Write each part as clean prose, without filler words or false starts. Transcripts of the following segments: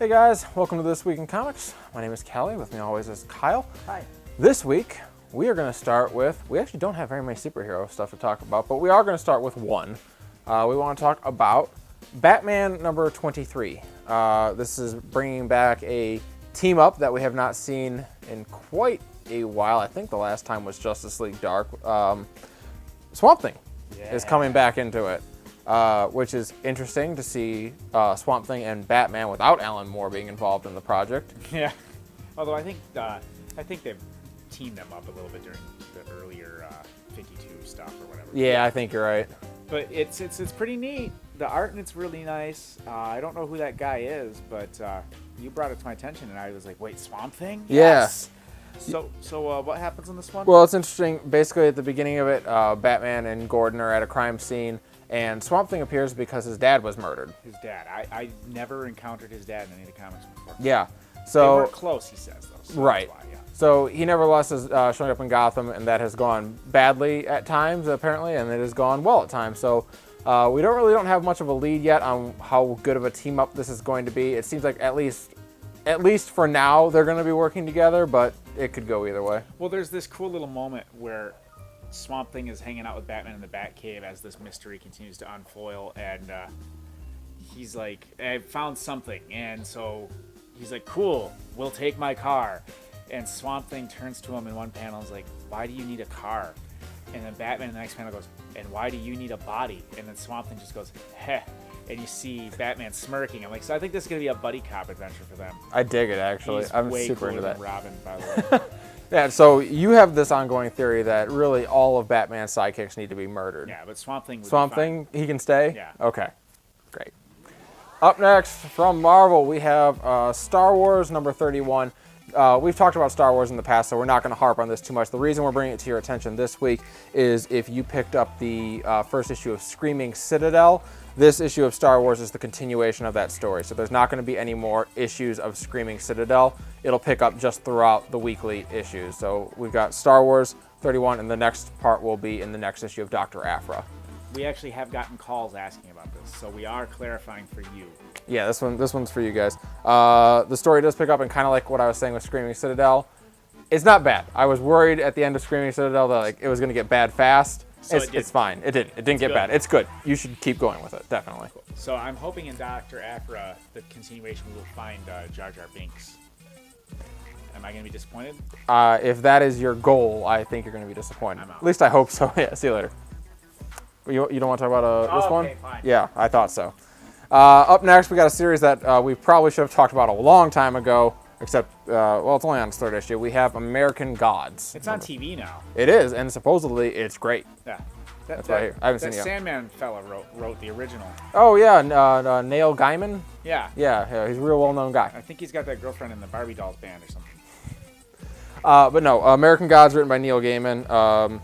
Hey guys, welcome to This Week in Comics. My name is Callie, with me always is Kyle. Hi. This week, we are going to start with, we actually don't have very many superhero stuff to talk about, but we are going to start with one. We want to talk about Batman number 23. This is bringing back a team up that we have not seen in quite a while. I think the last time was Justice League Dark. Swamp Thing is coming back into it. Which is interesting to see Swamp Thing and Batman without Alan Moore being involved in the project. Yeah. Although I think they've teamed them up a little bit during the earlier 52 stuff or whatever. Yeah, I think you're right. But it's pretty neat. The art in it's really nice. I don't know who that guy is, but you brought it to my attention, and I was like, "Wait, Swamp Thing?" Yes. So what happens in this one? Well, it's interesting. Basically, at the beginning of it, Batman and Gordon are at a crime scene. And Swamp Thing appears because his dad was murdered. His dad. I never encountered his dad in any of the comics before. Yeah. They So weren't close, he says, though. So right. That's why, yeah. So he nevertheless is showing up in Gotham, and that has gone badly at times, apparently, and it has gone well at times. So we don't have much of a lead yet on how good of a team up this is going to be. It seems like at least for now they're going to be working together, but it could go either way. Well, there's this cool little moment where Swamp Thing is hanging out with Batman in the Batcave as this mystery continues to unfoil, and he's like, "I found something," and so he's like, "Cool, we'll take my car." And Swamp Thing turns to him in one panel and is like, "Why do you need a car?" And then Batman in the next panel goes, "And why do you need a body?" And then Swamp Thing just goes, "Heh." And you see Batman smirking. I'm like, so I think this is going to be a buddy cop adventure for them. I dig it, actually. He's I'm way super cooler into that. than Robin, by the way. Yeah, so you have this ongoing theory that really all of Batman's sidekicks need to be murdered. Yeah, but Swamp Thing would Swamp be fine. Thing, he can stay? Yeah. Okay, great. Up next, from Marvel, we have Star Wars number 31. We've talked about Star Wars in the past, so we're not going to harp on this too much. The reason we're bringing it to your attention this week is if you picked up the first issue of Screaming Citadel, this issue of Star Wars is the continuation of that story. So there's not going to be any more issues of Screaming Citadel. It'll pick up just throughout the weekly issues. So we've got Star Wars 31, and the next part will be in the next issue of Dr. Aphra. We actually have gotten calls asking about this, so we are clarifying for you. Yeah, this one's for you guys. The story does pick up, and kind of like what I was saying with Screaming Citadel, it's not bad. I was worried at the end of Screaming Citadel that it was going to get bad fast. So it's fine. It didn't get bad. It's good. You should keep going with it, definitely. Cool. So I'm hoping in Dr. Aphra, the continuation, we will find Jar Jar Binks. Am I going to be disappointed? If that is your goal, I think you're going to be disappointed. I'm out. At least I hope so. Yeah, see you later. You don't want to talk about this one? Okay, fine. Yeah, I thought so. Up next, we got a series that we probably should have talked about a long time ago, except, well, it's only on its third issue. We have American Gods. It's on TV now. It is, and supposedly it's great. Yeah. That's what I hear. I haven't seen it yet. Sandman fella wrote the original. Oh, yeah, Neil Gaiman? Yeah. Yeah, he's a real well-known guy. I think he's got that girlfriend in the Barbie Dolls band or something. But no, American Gods written by Neil Gaiman.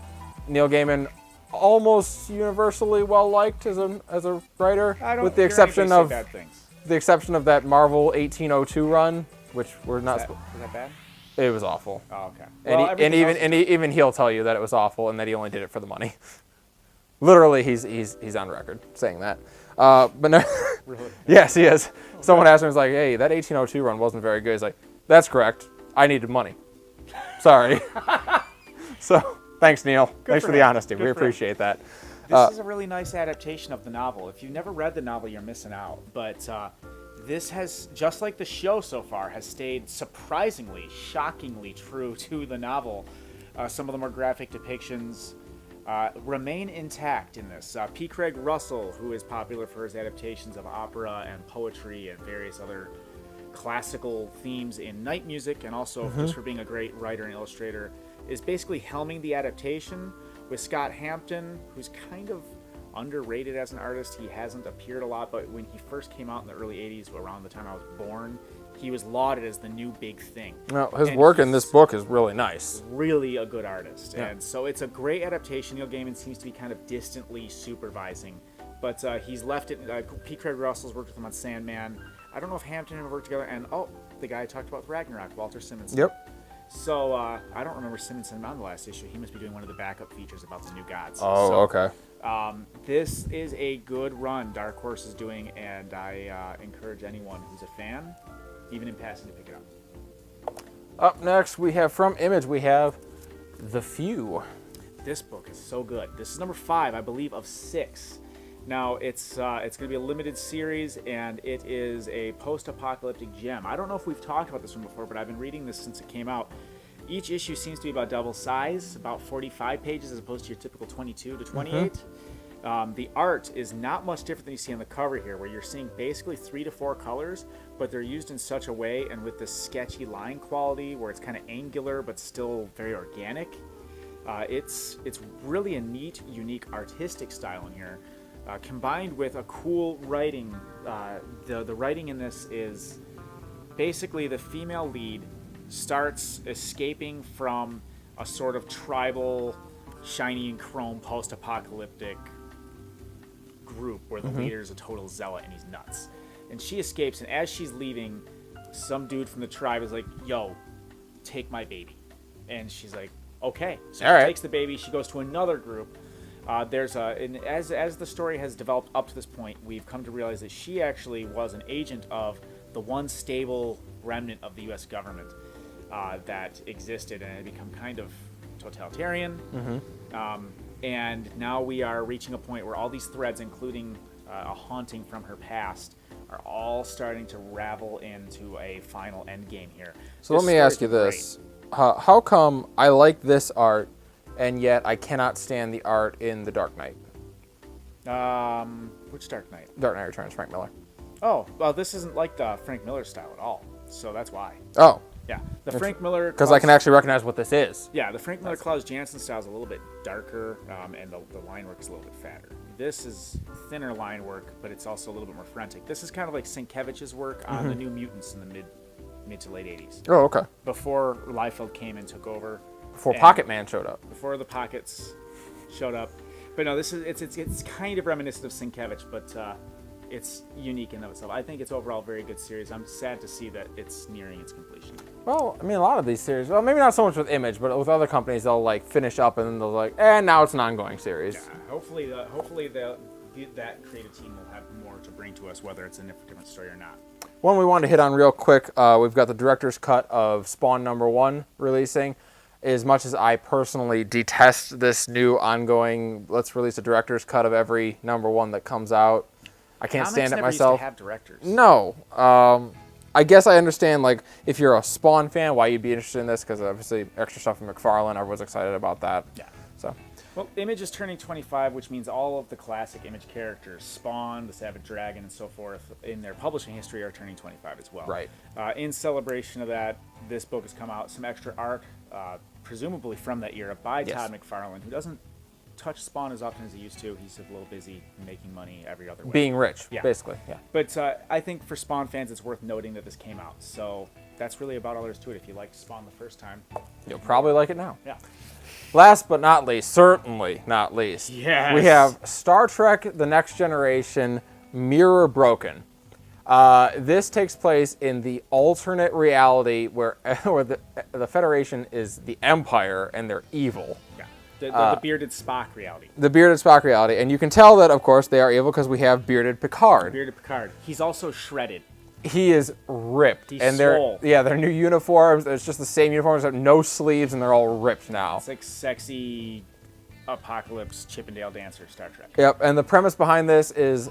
Neil Gaiman almost universally well-liked as a writer, with the exception of bad things. that Marvel 1802 run, which we're not. Was that bad? It was awful. Oh, okay. And even he'll tell you that it was awful and that he only did it for the money. Literally, he's on record saying that. But no, Really? yes, he is. Someone asked him, he's like, "Hey, that 1802 run wasn't very good." He's like, "That's correct. I needed money. Sorry." So thanks, Neil. Thanks for the honesty. We appreciate that. This is a really nice adaptation of the novel. If you've never read the novel, you're missing out. But this has, just like the show so far, has stayed surprisingly, shockingly true to the novel. Some of the more graphic depictions remain intact in this. P. Craig Russell, who is popular for his adaptations of opera and poetry and various other classical themes in night music, and also just for being a great writer and illustrator, is basically helming the adaptation with Scott Hampton, who's kind of underrated as an artist. He hasn't appeared a lot, but when he first came out in the early 80s, around the time I was born, he was lauded as the new big thing. Well, his work in this book is really nice. Really a good artist. Yeah. And so it's a great adaptation. Neil Gaiman seems to be kind of distantly supervising, but he's left it. P. Craig Russell's worked with him on Sandman. I don't know if Hampton and him worked together, and the guy I talked about with Ragnarok, Walter Simonson. Yep. So I don't remember Simonson on the last issue. He must be doing one of the backup features about the new gods. Oh, So, okay. This is a good run Dark Horse is doing, and I encourage anyone who's a fan even in passing to pick it up. Up next, we have from Image, we have The Few. This book is so good. This is number 5, I believe, of 6. Now, it's going to be a limited series, and it is a post-apocalyptic gem. I don't know if we've talked about this one before, but I've been reading this since it came out. Each issue seems to be about double size, about 45 pages as opposed to your typical 22 to 28. The art is not much different than you see on the cover here, where you're seeing basically 3 to 4 colors, but they're used in such a way and with this sketchy line quality where it's kind of angular but still very organic. It's really a neat, unique artistic style in here, combined with a cool writing. The writing in this is basically the female lead starts escaping from a sort of tribal, shiny and chrome post-apocalyptic group where the leader is a total zealot and he's nuts. And she escapes, and as she's leaving, some dude from the tribe is like, yo, take my baby. And she's like, okay. So All she right. takes the baby, she goes to another group. As the story has developed up to this point, we've come to realize that she actually was an agent of the one stable remnant of the U.S. government that existed and had become kind of totalitarian. And now we are reaching a point where all these threads, including a haunting from her past, are all starting to ravel into a final end game here. So let me ask you this. How come I like this art, and yet I cannot stand the art in The Dark Knight? Which Dark Knight? Dark Knight Returns, Frank Miller. Oh, well, this isn't like the Frank Miller style at all. So that's why. Oh, Yeah, the Frank Miller... because I can actually recognize what this is. Yeah, the Frank Miller Klaus Janson style is a little bit darker, and the line work is a little bit fatter. This is thinner line work, but it's also a little bit more frantic. This is kind of like Sienkiewicz's work on the New Mutants in the mid to late 80s. Oh, okay. Before Liefeld came and took over. Before And Pocket Man showed up. Before the Pockets showed up. But no, this is it's kind of reminiscent of Sienkiewicz, but it's unique in and of itself. I think it's overall a very good series. I'm sad to see that it's nearing its completion. Well, I mean, a lot of these series, well, maybe not so much with Image, but with other companies, they'll like finish up and then they'll like, now it's an ongoing series. Yeah, hopefully that creative team will have more to bring to us, whether it's a different story or not. One we wanted to hit on real quick, we've got the director's cut of Spawn #1 releasing. As much as I personally detest this new ongoing, let's release a director's cut of every #1 that comes out, I can't stand it Comics never myself. used to have directors. No. I guess I understand, like, if you're a Spawn fan, why you'd be interested in this, because obviously extra stuff from McFarlane, everyone's excited about that. Yeah. So, Well, Image is turning 25, which means all of the classic Image characters, Spawn, the Savage Dragon, and so forth, in their publishing history are turning 25 as well. Right. In celebration of that, this book has come out, some extra art, presumably from that era, by Yes. Todd McFarlane, who doesn't touch Spawn as often as he used to. He's a little busy making money every other way. being rich, Yeah. basically. Yeah. But I think for Spawn fans, it's worth noting that this came out. So that's really about all there is to it. If you liked Spawn the first time, You'll probably like it now. yeah. Last but not least, certainly not least, Yes. we have Star Trek The Next Generation Mirror Broken. This takes place in the alternate reality where the Federation is the Empire and they're evil. Yeah. The bearded Spock reality. The bearded Spock reality. And you can tell that, of course, they are evil because we have bearded Picard. Bearded Picard. He's also shredded. He is ripped. He's and swole. their new uniforms, it's just the same uniforms, except no sleeves, and they're all ripped now. It's like sexy apocalypse Chippendale dancer Star Trek. Yep, and the premise behind this is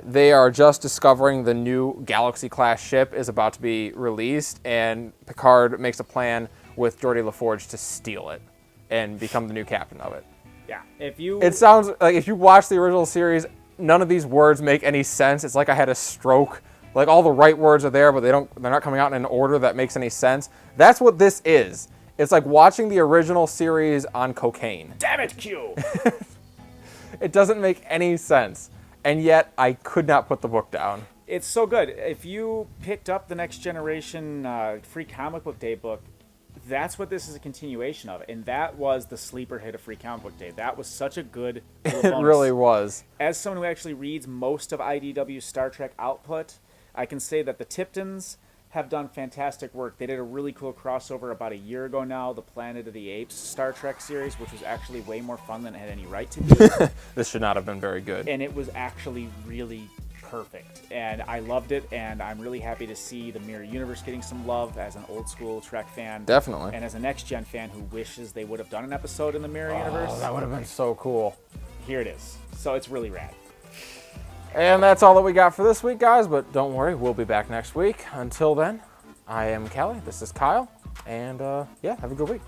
they are just discovering the new Galaxy-class ship is about to be released, and Picard makes a plan with Geordi LaForge to steal it and become the new captain of it. Yeah. If you It sounds like if you watch the original series, none of these words make any sense. It's like I had a stroke. Like all the right words are there, but they're not coming out in an order that makes any sense. That's what this is. It's like watching the original series on cocaine. damn it, Q. It doesn't make any sense. And yet I could not put the book down. It's so good. If you picked up the Next Generation Free Comic Book Day book, that's what this is a continuation of. And that was the sleeper hit of Free Comic Book Day. That was such a good little It bonus. really was. As someone who actually reads most of IDW's Star Trek output, I can say that the Tiptons have done fantastic work. They did a really cool crossover about a year ago now, the Planet of the Apes Star Trek series, which was actually way more fun than it had any right to be. This should not have been very good. And it was actually really perfect, and I loved it, and I'm really happy to see the Mirror Universe getting some love as an old school Trek fan. Definitely. And as a next gen fan who wishes they would have done an episode in the Mirror Universe. That would have been so cool. Here it is. So it's really rad. And that's all that we got for this week, guys, but don't worry, we'll be back next week. Until then, I am Callie, this is Kyle, and yeah, have a good week.